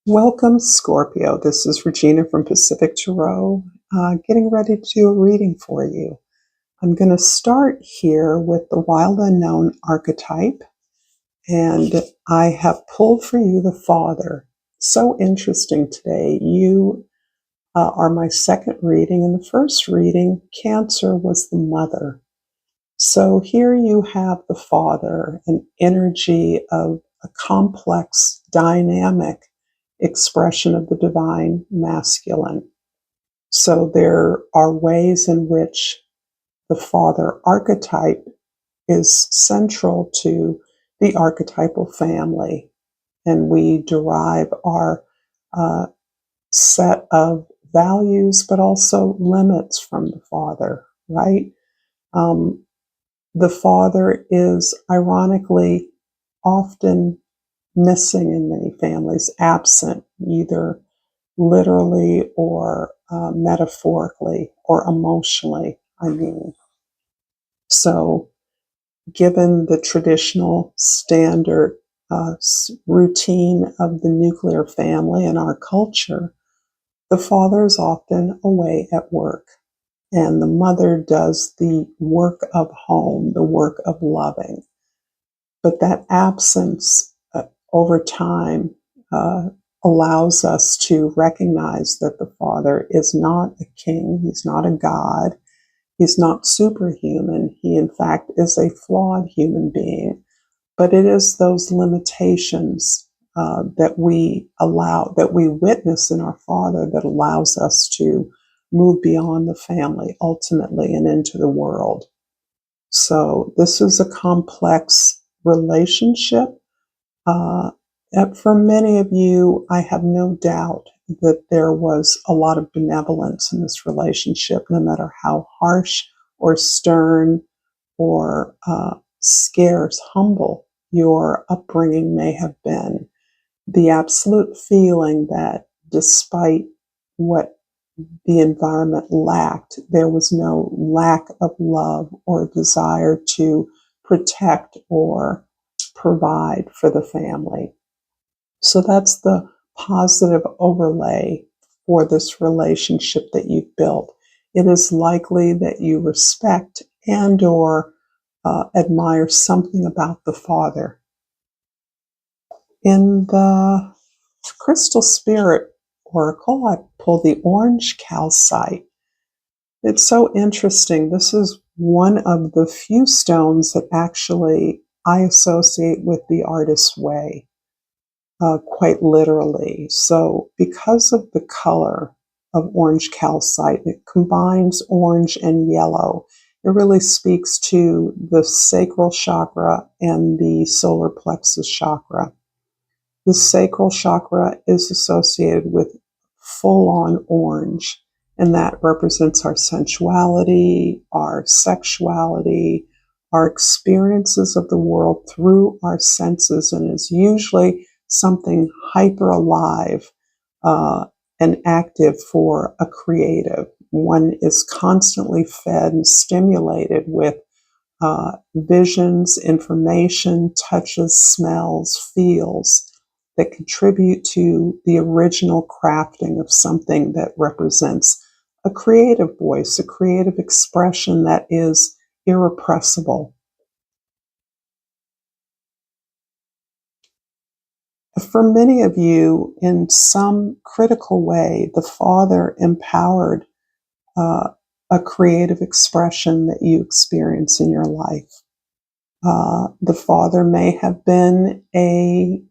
Welcome, Scorpio. This is Regina from Pacific Tarot, getting ready to do a reading for you. I'm going to start here with the Wild Unknown archetype, and I have pulled for you the Father. So interesting today. You are my second reading. In the first reading, Cancer was the mother. So here you have the Father, an energy of a complex, dynamic expression of the divine masculine. So there are ways in which the Father archetype is central to the archetypal family, and we derive our uh, set of values, but also limits from the Father, right? Um, the Father is ironically often missing in many families, absent, either literally or metaphorically or emotionally, I mean. So, given the traditional standard routine of the nuclear family in our culture, the father is often away at work, and the mother does the work of home, the work of loving. But that absence over time uh, allows us to recognize that the Father is not a king, he's not a god, he's not superhuman. He, in fact, is a flawed human being. But it is those limitations that we witness in our Father that allows us to move beyond the family ultimately and into the world. So this is a complex relationship. For many of you, I have no doubt that there was a lot of benevolence in this relationship, no matter how harsh or stern or scarce, humble your upbringing may have been. The absolute feeling that despite what the environment lacked, there was no lack of love or desire to protect or provide for the family. So that's the positive overlay for this relationship that you've built. It is likely that you respect and or admire something about the father. In the Crystal Spirit Oracle, I pulled the orange calcite. It's so interesting. This is one of the few stones that actually I associate with the artist's way, quite literally. So, because of the color of orange calcite, it combines orange and yellow. It really speaks to the sacral chakra and the solar plexus chakra. The sacral chakra is associated with full on orange, and that represents our sensuality, our sexuality, our experiences of the world through our senses, and is usually something hyper alive and active for a creative. One is constantly fed and stimulated with visions, information, touches, smells, feels that contribute to the original crafting of something that represents a creative voice, a creative expression that is irrepressible. For many of you, in some critical way, the Father empowered a creative expression that you experience in your life. The Father may have been a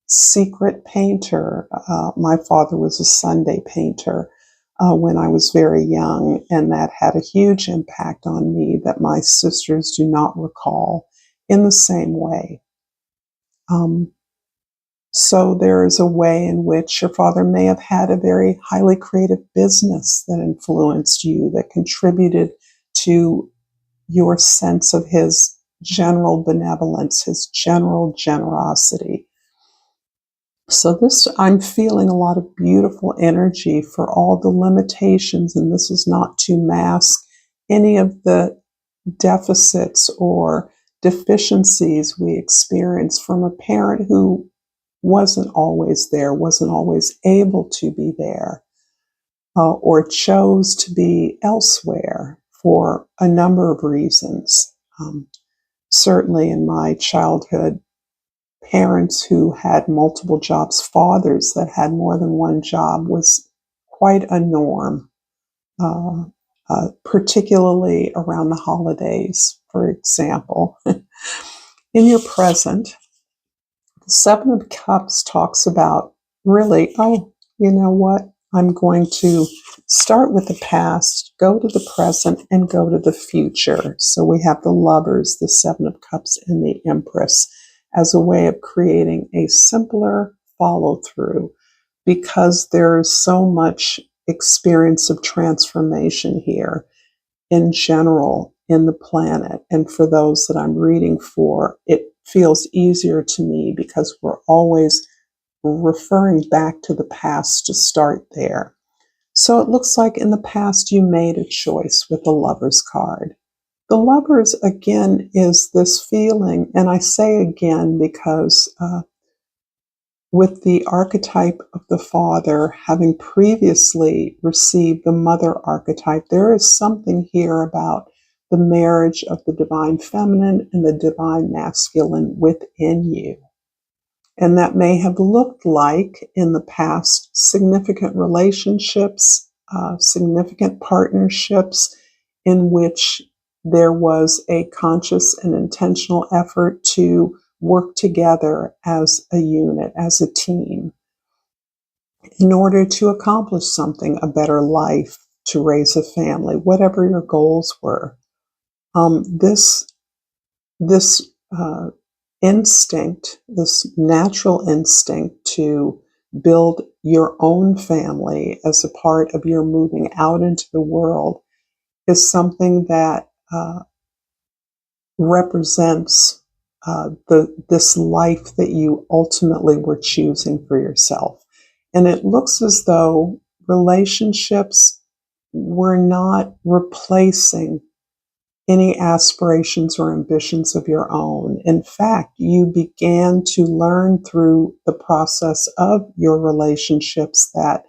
secret painter. My father was a Sunday painter when I was very young, and that had a huge impact on me that my sisters do not recall in the same way. So there is a way in which your father may have had a very highly creative business that influenced you, that contributed to your sense of his general benevolence, his general generosity. So this, I'm feeling a lot of beautiful energy for all the limitations, and this is not to mask any of the deficits or deficiencies we experience from a parent who wasn't always there, wasn't always able to be there, or chose to be elsewhere for a number of reasons. Certainly in my childhood, parents who had multiple jobs, fathers that had more than one job, was quite a norm, particularly around the holidays, for example. In your present, the Seven of Cups talks about really, oh, you know what? I'm going to start with the past, go to the present, and go to the future. So we have the Lovers, the Seven of Cups, and the Empress as a way of creating a simpler follow through, because there is so much experience of transformation here in general in the planet. And for those that I'm reading for, it feels easier to me because we're always referring back to the past to start there. So it looks like in the past you made a choice with the Lovers card. The Lovers, again, is this feeling, and I say again because with the archetype of the father having previously received the mother archetype, there is something here about the marriage of the divine feminine and the divine masculine within you. And that may have looked like in the past significant relationships, significant partnerships in which there was a conscious and intentional effort to work together as a unit, as a team, in order to accomplish something, a better life, to raise a family, whatever your goals were. This instinct, this natural instinct to build your own family as a part of your moving out into the world, is something that represents this life that you ultimately were choosing for yourself. And it looks as though relationships were not replacing any aspirations or ambitions of your own. In fact, you began to learn through the process of your relationships that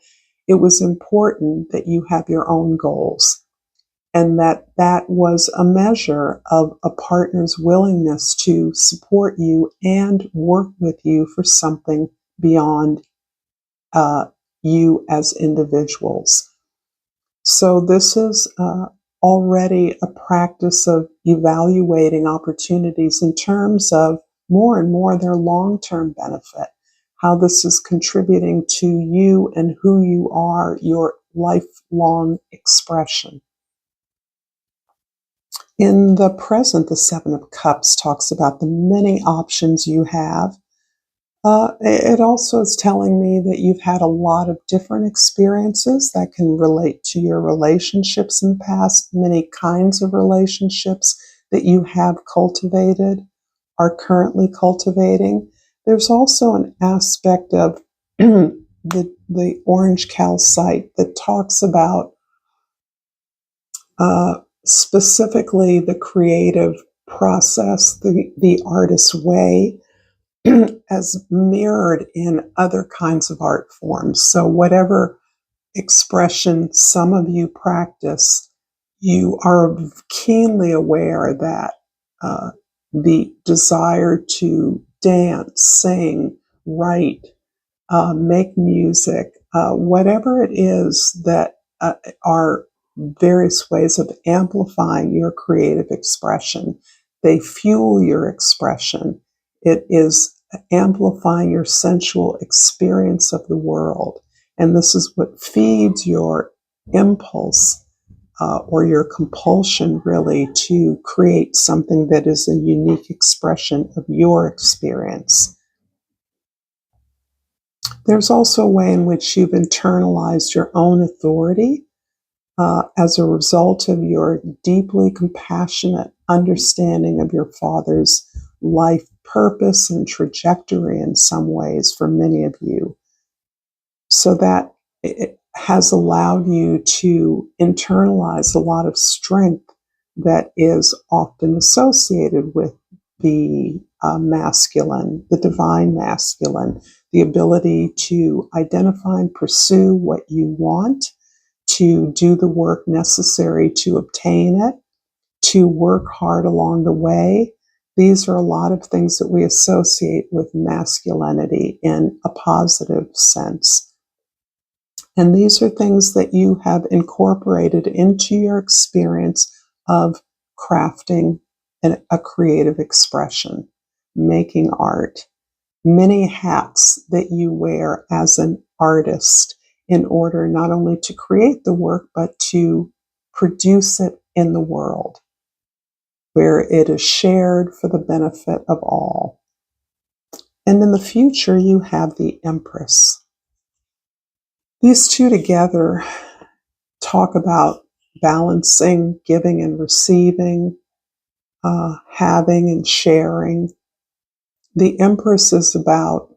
it was important that you have your own goals, and that was a measure of a partner's willingness to support you and work with you for something beyond you as individuals. So this is already a practice of evaluating opportunities in terms of more and more their long-term benefit, how this is contributing to you and who you are, your lifelong expression. In the present, the Seven of Cups talks about the many options you have. It also is telling me that you've had a lot of different experiences that can relate to your relationships in the past, many kinds of relationships that you have cultivated, are currently cultivating. There's also an aspect of the orange calcite that talks about specifically the creative process, the artist's way, as mirrored in other kinds of art forms. So whatever expression some of you practice, you are keenly aware that the desire to dance, sing, write, make music, whatever it is that are various ways of amplifying your creative expression. They fuel your expression. It is amplifying your sensual experience of the world. And this is what feeds your impulse or your compulsion, really, to create something that is a unique expression of your experience. There's also a way in which you've internalized your own authority as a result of your deeply compassionate understanding of your father's life purpose and trajectory in some ways for many of you. So that it has allowed you to internalize a lot of strength that is often associated with the masculine, the divine masculine, the ability to identify and pursue what you want, to do the work necessary to obtain it, to work hard along the way. These are a lot of things that we associate with masculinity in a positive sense. And these are things that you have incorporated into your experience of crafting a creative expression, making art, many hats that you wear as an artist in order not only to create the work, but to produce it in the world, where it is shared for the benefit of all. And in the future, you have the Empress. These two together talk about balancing, giving and receiving, having and sharing. The Empress is about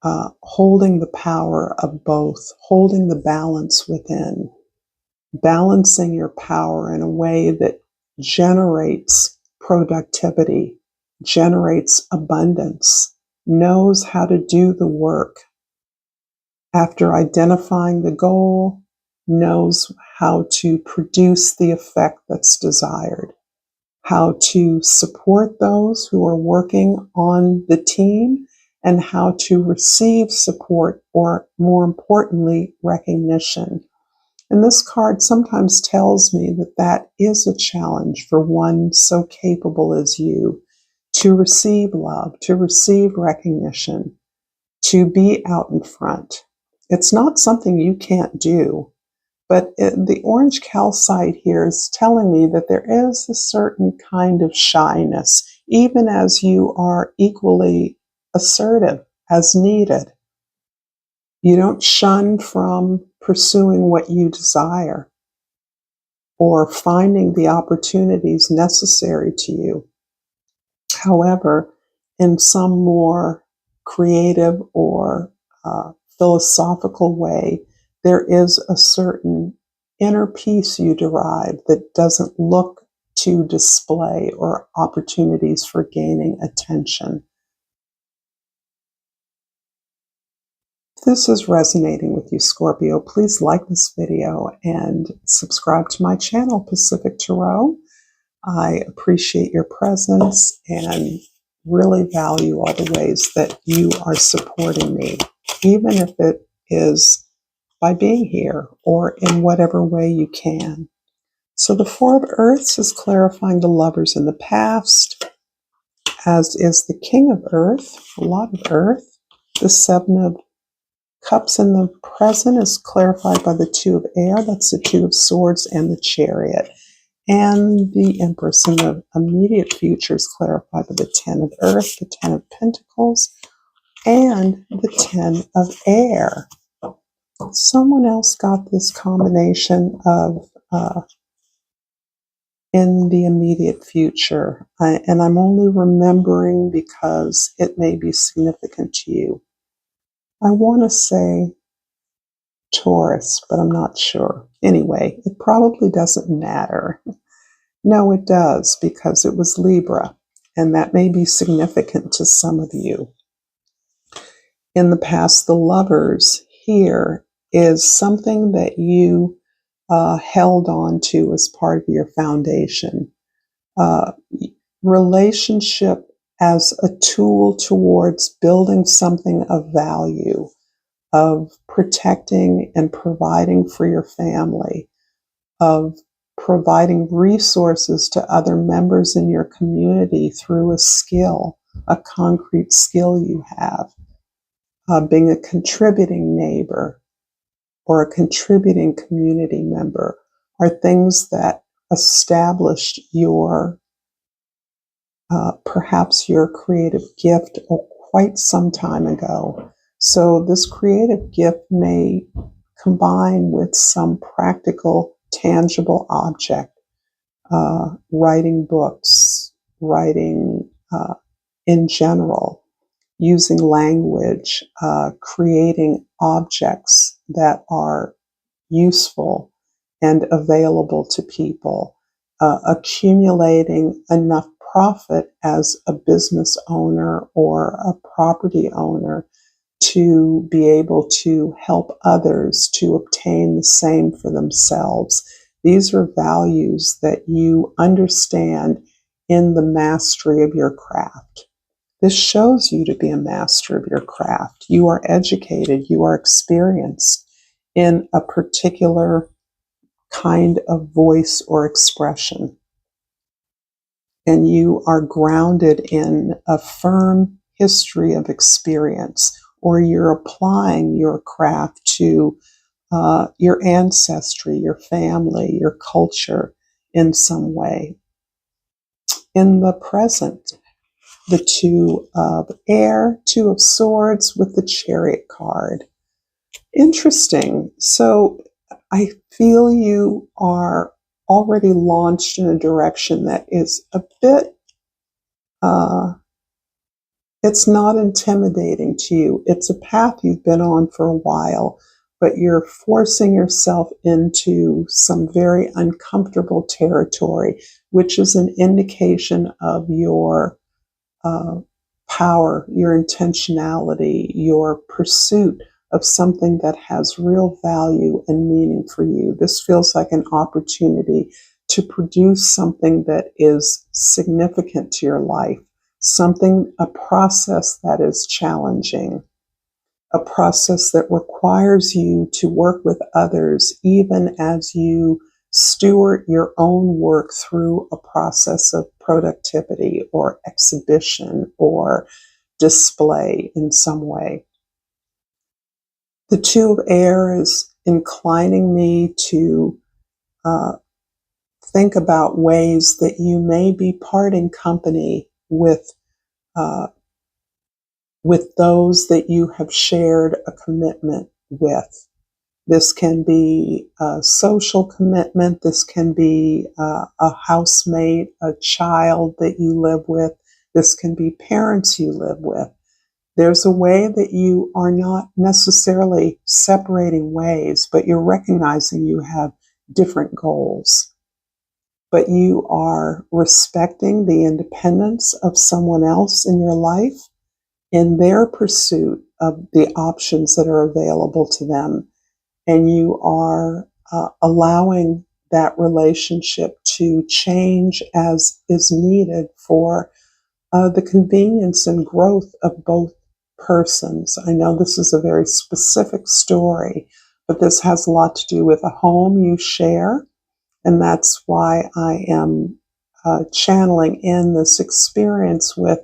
holding the power of both, holding the balance within, balancing your power in a way that generates productivity, generates abundance, knows how to do the work. After identifying the goal, knows how to produce the effect that's desired, how to support those who are working on the team, and how to receive support, or more importantly, recognition. And this card sometimes tells me that that is a challenge for one so capable as you, to receive love, to receive recognition, to be out in front. It's not something you can't do, but the orange calcite here is telling me that there is a certain kind of shyness, even as you are equally assertive as needed. You don't shun from pursuing what you desire or finding the opportunities necessary to you. However, in some more creative or philosophical way, there is a certain inner peace you derive that doesn't look to display or opportunities for gaining attention. If this is resonating with you, Scorpio, please like this video and subscribe to my channel, Pacific Tarot. I appreciate your presence and really value all the ways that you are supporting me, even if it is by being here or in whatever way you can. So the Four of Earths is clarifying the lovers in the past, as is the King of Earth, a lot of Earth. The Seven of Cups in the present is clarified by the Two of Air, that's the Two of Swords and the Chariot. And the Empress in the immediate future is clarified by the Ten of Earth, the Ten of Pentacles, and the Ten of Air. Someone else got this combination of in the immediate future, and I'm only remembering because it may be significant to you. I want to say Taurus, but I'm not sure. Anyway, it probably doesn't matter. No, it does, because it was Libra, and that may be significant to some of you. In the past, the lovers here is something that you held on to as part of your foundation. Relationship as a tool towards building something of value, of protecting and providing for your family, of providing resources to other members in your community through a skill, a concrete skill you have, being a contributing neighbor or a contributing community member, are things that established your perhaps your creative gift quite some time ago. So this creative gift may combine with some practical, tangible object, writing books, writing in general, using language, creating objects that are useful and available to people, accumulating enough profit as a business owner or a property owner to be able to help others to obtain the same for themselves. These are values that you understand in the mastery of your craft. This shows you to be a master of your craft. You are educated, you are experienced in a particular kind of voice or expression. And you are grounded in a firm history of experience, or you're applying your craft to your ancestry, your family, your culture in some way. In the present, the Two of Air, Two of Swords with the Chariot card. Interesting. So I feel you are already launched in a direction that is a bit, it's not intimidating to you. It's a path you've been on for a while, but you're forcing yourself into some very uncomfortable territory, which is an indication of your power, your intentionality, your pursuit of something that has real value and meaning for you. This feels like an opportunity to produce something that is significant to your life, a process that is challenging, a process that requires you to work with others, even as you steward your own work through a process of productivity or exhibition or display in some way. The Two of Air is inclining me to think about ways that you may be parting company with those that you have shared a commitment with. This can be a social commitment. This can be a housemate, a child that you live with. This can be parents you live with. There's a way that you are not necessarily separating ways, but you're recognizing you have different goals. But you are respecting the independence of someone else in your life in their pursuit of the options that are available to them. And you are allowing that relationship to change as is needed for the convenience and growth of both persons. I know this is a very specific story, but this has a lot to do with a home you share. And that's why I am channeling in this experience with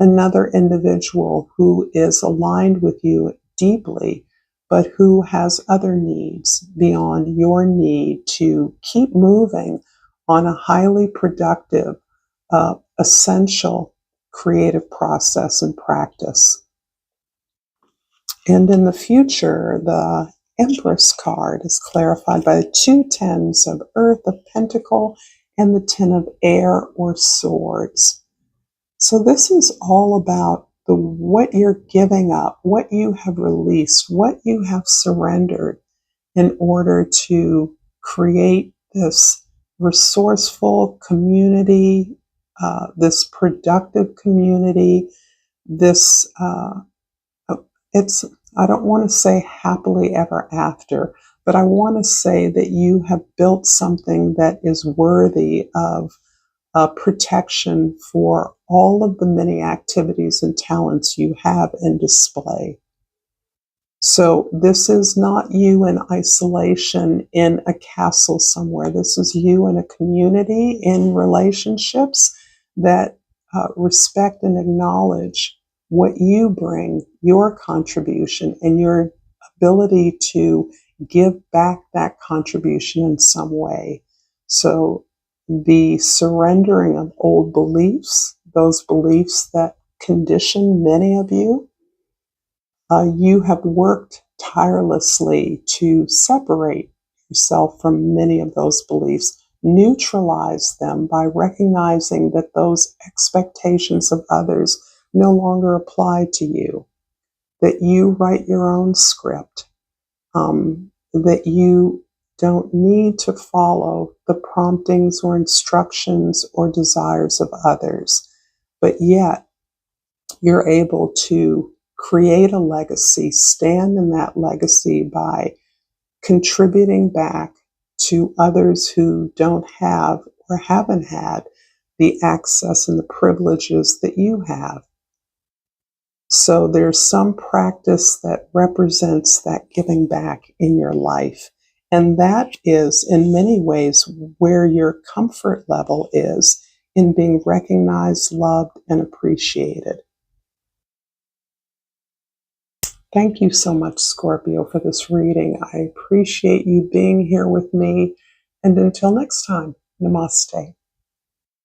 another individual who is aligned with you deeply, but who has other needs beyond your need to keep moving on a highly productive, essential creative process and practice. And in the future, the Empress card is clarified by the two tens of Earth, of Pentacle, and the Ten of Air or Swords. So this is all about what you're giving up, what you have released, what you have surrendered in order to create this resourceful community, this productive community, this, I don't want to say happily ever after, but I want to say that you have built something that is worthy of protection for all of the many activities and talents you have in display. So this is not you in isolation in a castle somewhere. This is you in a community, in relationships that respect and acknowledge what you bring, your contribution, and your ability to give back that contribution in some way. So the surrendering of old beliefs, those beliefs that condition many of you, you have worked tirelessly to separate yourself from many of those beliefs, neutralize them by recognizing that those expectations of others no longer apply to you, that you write your own script, that you don't need to follow the promptings or instructions or desires of others, but yet you're able to create a legacy, stand in that legacy by contributing back to others who don't have or haven't had the access and the privileges that you have. So there's some practice that represents that giving back in your life. And that is, in many ways, where your comfort level is in being recognized, loved, and appreciated. Thank you so much, Scorpio, for this reading. I appreciate you being here with me. And until next time, namaste.